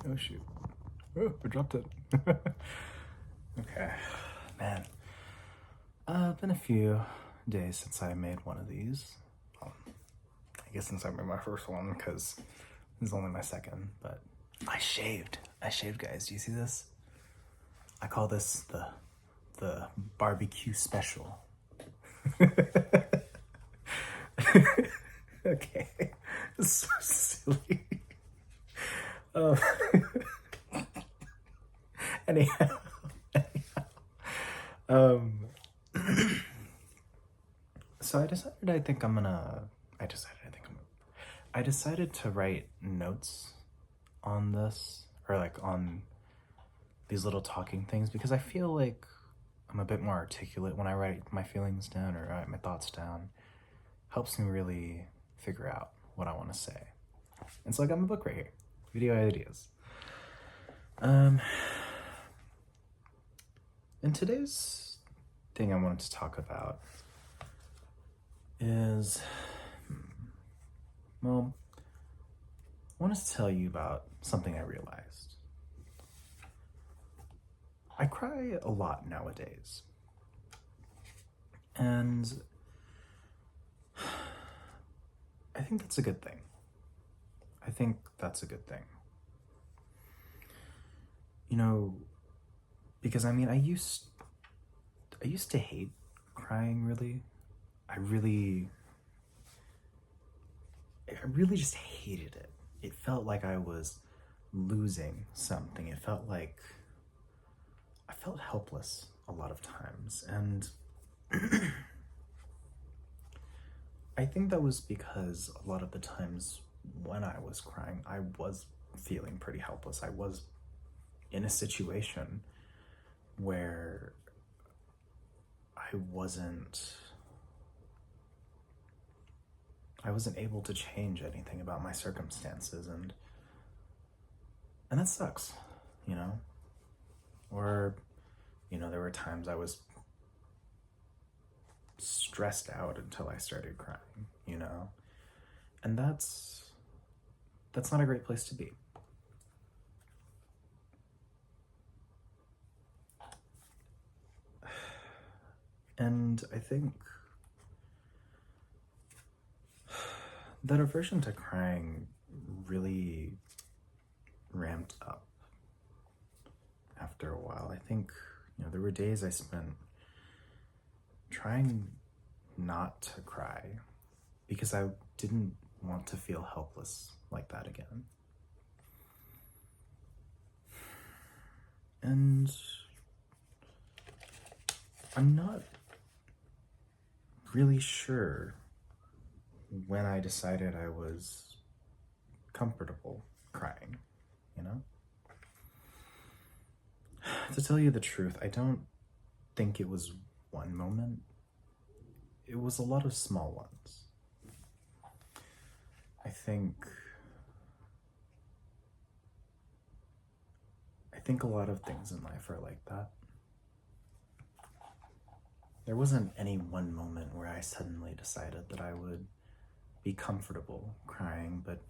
Oh shoot. Oh, I dropped it. Okay. Man. Been a few days since I made one of these. I guess since I made my first one, because this is only my second, but I shaved. I shaved, guys. Do you see this? I call this the barbecue special. Okay. It's so silly. Um, anyhow, um, so I decided I think I'm gonna. I decided I think I'm. I decided to write notes on this, or like on these little talking things, because I feel like I'm a bit more articulate when I write my feelings down or write my thoughts down. Helps me really figure out what I want to say. It's like I'm a book right here. Video ideas. And today's thing I wanted to talk about is, well, I wanted to tell you about something I realized. I cry a lot nowadays. And I think that's a good thing. I think that's a good thing. You know, because I mean, I used to hate crying, really. I really just hated it. It felt like I was losing something. It felt like I felt helpless a lot of times. And I think that was because a lot of the times when I was crying, I was feeling pretty helpless. I was in a situation where I wasn't able to change anything about my circumstances, and that sucks, you know? Or, you know, there were times I was stressed out until I started crying, you know? And that's not a great place to be. And I think that aversion to crying really ramped up after a while. I think, you know, there were days I spent trying not to cry because I didn't want to feel helpless like that again. And I'm not really sure when I decided I was comfortable crying, you know? To tell you the truth, I don't think it was one moment. It was a lot of small ones. I think a lot of things in life are like that. There wasn't any one moment where I suddenly decided that I would be comfortable crying, but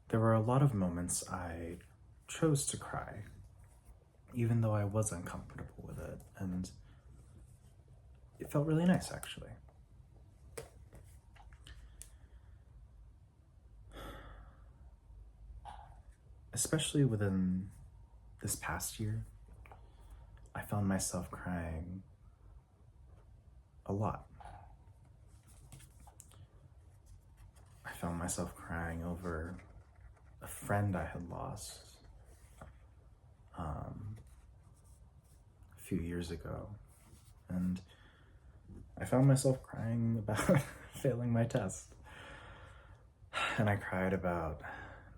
there were a lot of moments I chose to cry, even though I was uncomfortable with it, and it felt really nice, actually. Especially within this past year, I found myself crying a lot. I found myself crying over a friend I had lost a few years ago, and I found myself crying about failing my test. And I cried about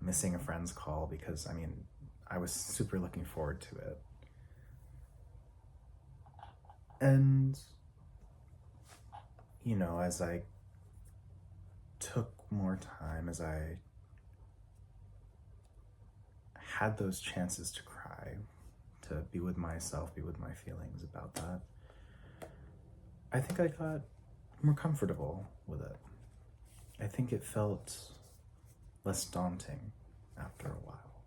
missing a friend's call because, I mean, I was super looking forward to it. And, you know, as I took more time, as I had those chances to cry, to be with myself, be with my feelings about that, I think I got more comfortable with it. I think it felt less daunting after a while.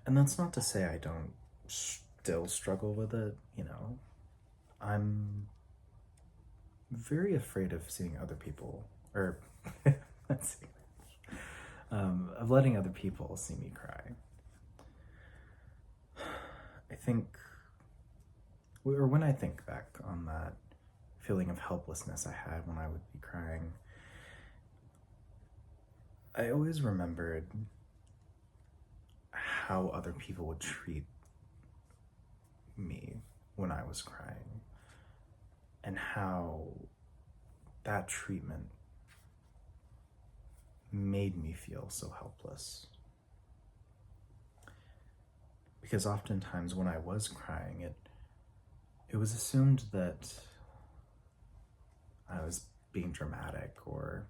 And that's not to say I don't still struggle with it, you know. I'm very afraid of seeing other people, or let's see, of letting other people see me cry. I think, or when I think back on that feeling of helplessness I had when I would be crying, I always remembered how other people would treat me when I was crying, and how that treatment made me feel so helpless. Because oftentimes when I was crying, it was assumed that I was being dramatic, or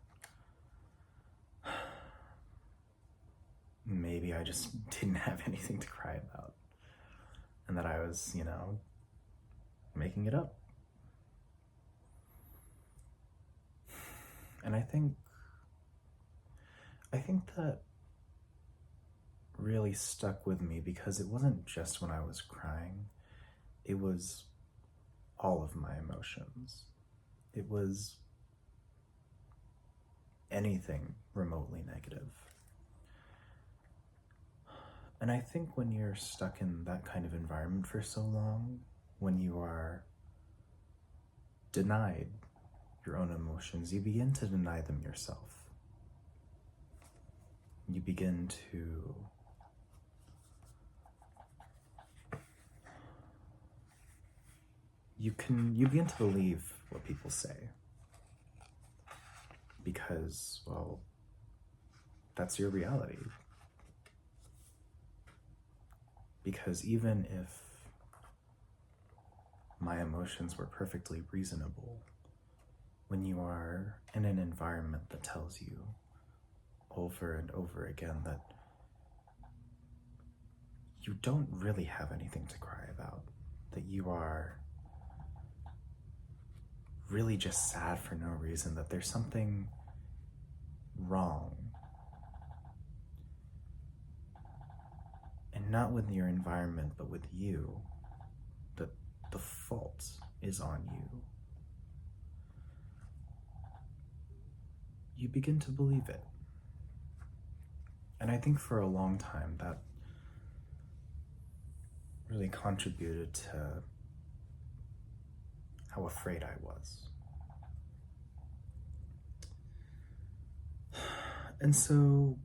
maybe I just didn't have anything to cry about, and that I was, you know, making it up. And I think that really stuck with me, because it wasn't just when I was crying, it was all of my emotions. It was anything remotely negative. And I think when you're stuck in that kind of environment for so long, when you are denied your own emotions, you begin to deny them yourself. You begin to you begin to believe what people say, because, well, that's your reality. Because even if my emotions were perfectly reasonable, when you are in an environment that tells you over and over again that you don't really have anything to cry about, that you are really just sad for no reason, that there's something wrong, and not with your environment but with you, that the fault is on you, you begin to believe it. And I think for a long time that really contributed to how afraid I was. And so,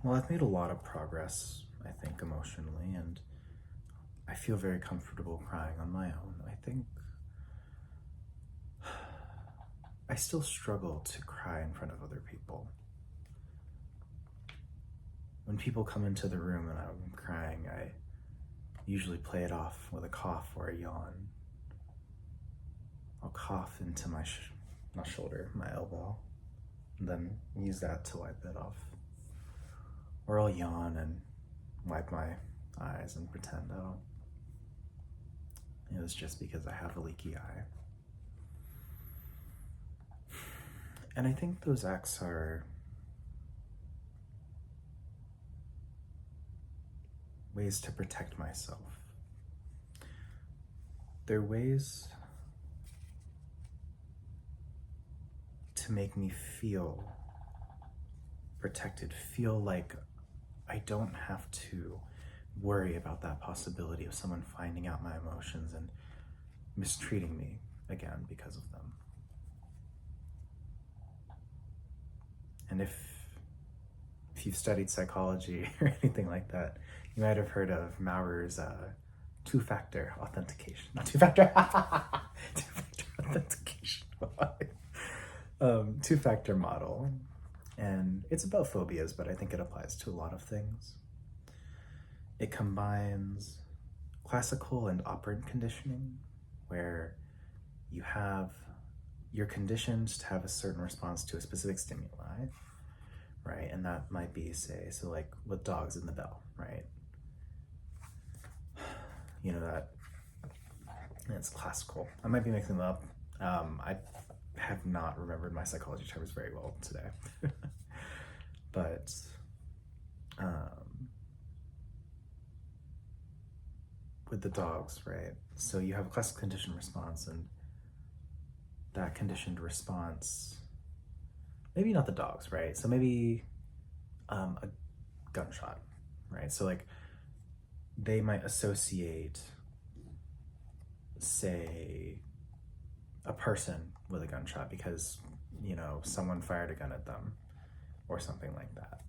well, I've made a lot of progress, I think, emotionally, and I feel very comfortable crying on my own. I think I still struggle to cry in front of other people. When people come into the room and I'm crying, I usually play it off with a cough or a yawn. I'll cough into my not shoulder, my elbow, and then use that to wipe it off. Or I'll yawn and wipe my eyes and pretend, oh, it was just because I have a leaky eye. And I think those acts are ways to protect myself. They're ways to make me feel protected, feel like I don't have to worry about that possibility of someone finding out my emotions and mistreating me again because of them. And if you've studied psychology or anything like that, you might have heard of Maurer's two-factor authentication. Not two-factor, two-factor authentication. Two-factor model. And it's about phobias, but I think it applies to a lot of things. It combines classical and operant conditioning, where you're conditioned to have a certain response to a specific stimuli, right? And that might be, say, so like with dogs in the bell, right? You know, that it's classical. I might be mixing them up. I have not remembered my psychology terms very well today. But um, with the dogs, right? So you have a classic conditioned response, and that conditioned response, maybe not the dogs, right? So maybe a gunshot, right? So like they might associate, say, a person with a gunshot because, you know, someone fired a gun at them or something like that.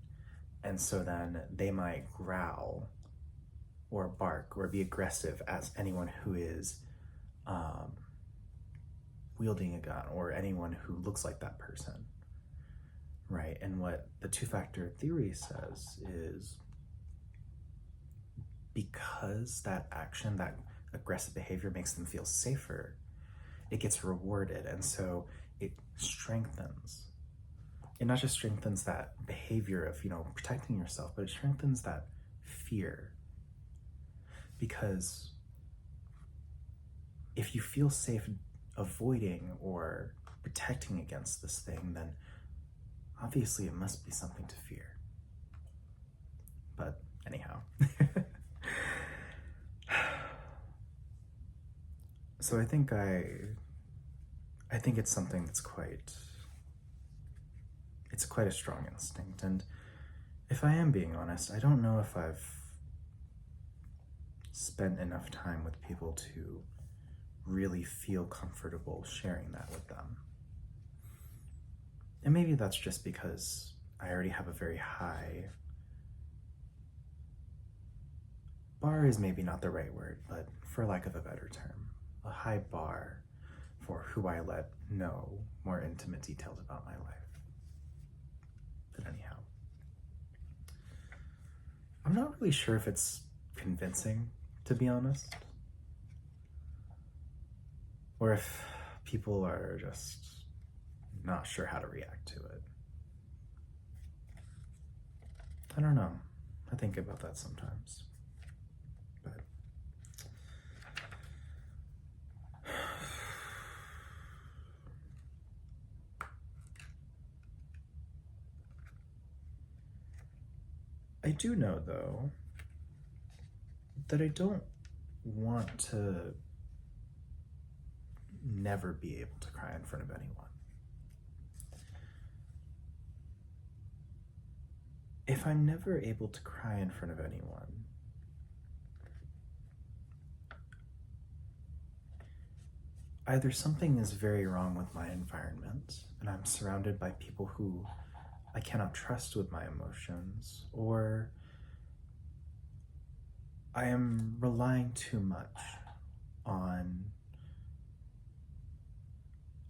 And so then they might growl or bark or be aggressive as anyone who is um, wielding a gun or anyone who looks like that person, right? And what the two-factor theory says is because that action, that aggressive behavior makes them feel safer, it gets rewarded. And so it strengthens. It not just strengthens that behavior of, you know, protecting yourself, but it strengthens that fear. Because if you feel safe avoiding or protecting against this thing, then obviously it must be something to fear. But anyhow. So I think it's something that's quite a strong instinct. And if I am being honest, I don't know if I've spent enough time with people to really feel comfortable sharing that with them. And maybe that's just because I already have a very high bar is maybe not the right word, but for lack of a better term, a high bar for who I let know more intimate details about my life. But anyhow, I'm not really sure if it's convincing, to be honest, or if people are just not sure how to react to it. I don't know. I think about that sometimes. But I do know, though, that I don't want to never be able to cry in front of anyone. If I'm never able to cry in front of anyone, either something is very wrong with my environment and I'm surrounded by people who I cannot trust with my emotions, or I am relying too much on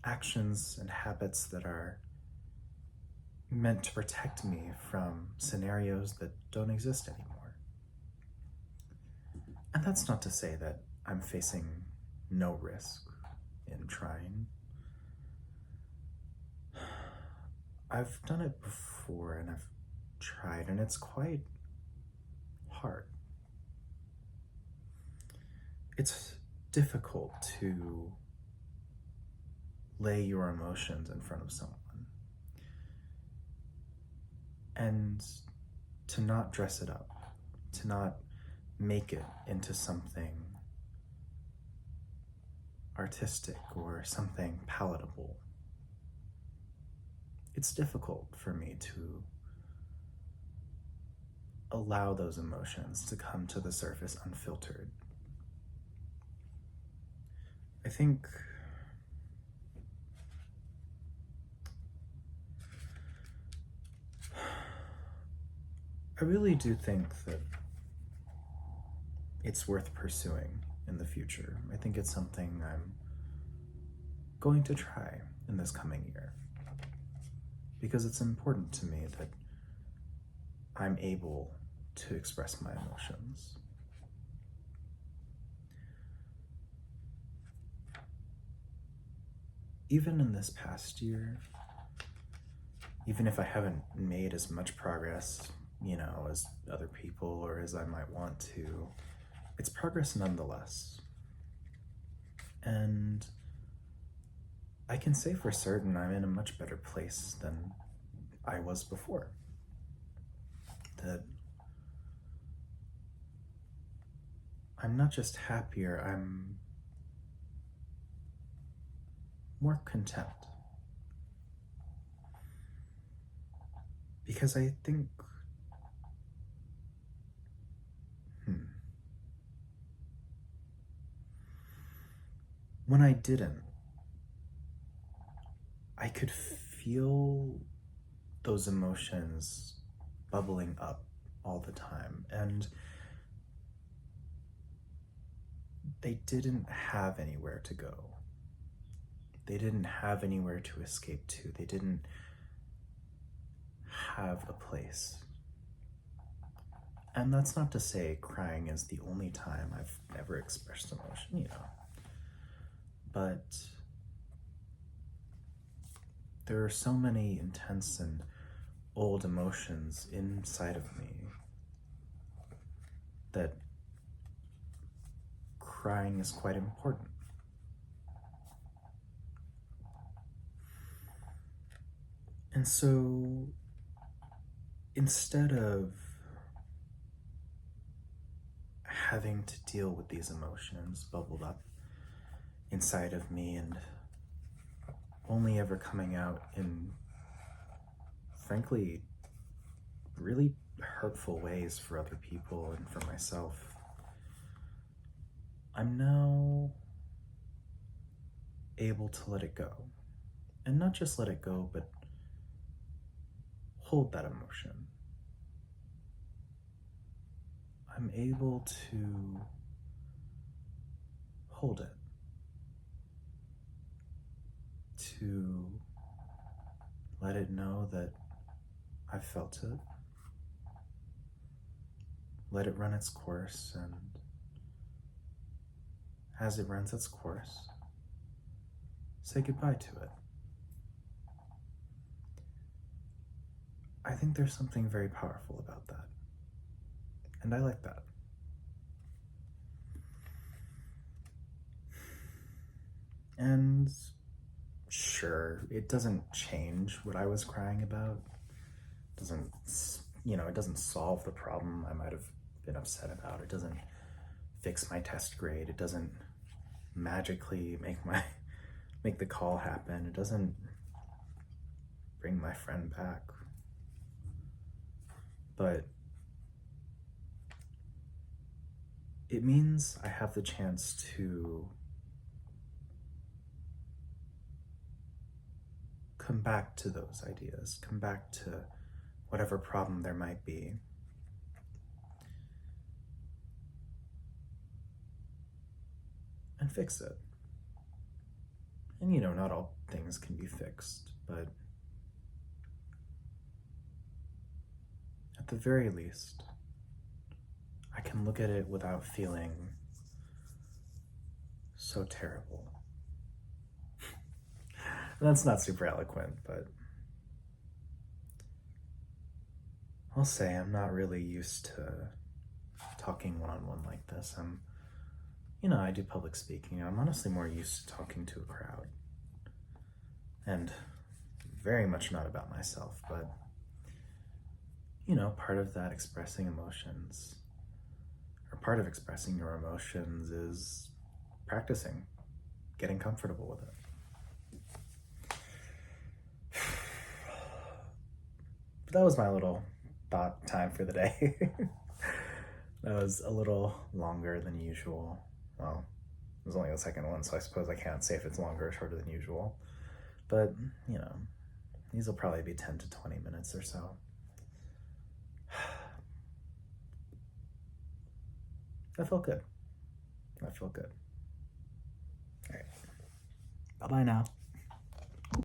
actions and habits that are meant to protect me from scenarios that don't exist anymore. And that's not to say that I'm facing no risk in trying. I've done it before and I've tried, and it's quite hard. It's difficult to lay your emotions in front of someone and to not dress it up, to not make it into something artistic or something palatable. It's difficult for me to allow those emotions to come to the surface unfiltered. I think I really do think that it's worth pursuing in the future. I think it's something I'm going to try in this coming year because it's important to me that I'm able to express my emotions. Even in this past year, even if I haven't made as much progress, you know, as other people or as I might want to, it's progress nonetheless. And I can say for certain I'm in a much better place than I was before. That I'm not just happier, I'm more content. Because I think, when I didn't, I could feel those emotions bubbling up all the time, and they didn't have anywhere to go. They didn't have anywhere to escape to. They didn't have a place. And that's not to say crying is the only time I've ever expressed emotion, but there are so many intense and old emotions inside of me that crying is quite important. And so instead of having to deal with these emotions bubbled up inside of me and only ever coming out in, frankly, really hurtful ways for other people and for myself, I'm now able to let it go. And not just let it go, but hold that emotion. I'm able to hold it, to let it know that I've felt it, let it run its course, and as it runs its course, say goodbye to it. I think there's something very powerful about that, and I like that. And sure, it doesn't change what I was crying about. It doesn't, it doesn't solve the problem I might have been upset about. It doesn't fix my test grade. It doesn't magically make the call happen. It doesn't bring my friend back. But it means I have the chance to come back to those ideas, come back to whatever problem there might be, and fix it. And not all things can be fixed, but at the very least, I can look at it without feeling so terrible. That's not super eloquent, but I'll say I'm not really used to talking one-on-one like this. I do public speaking. I'm honestly more used to talking to a crowd. And very much not about myself, but, part of that expressing emotions, or part of expressing your emotions is practicing, getting comfortable with it. But that was my little thought time for the day. That was a little longer than usual. Well, it was only the second one, so I suppose I can't say if it's longer or shorter than usual. But, these will probably be 10 to 20 minutes or so. That felt good. All right. Bye-bye now.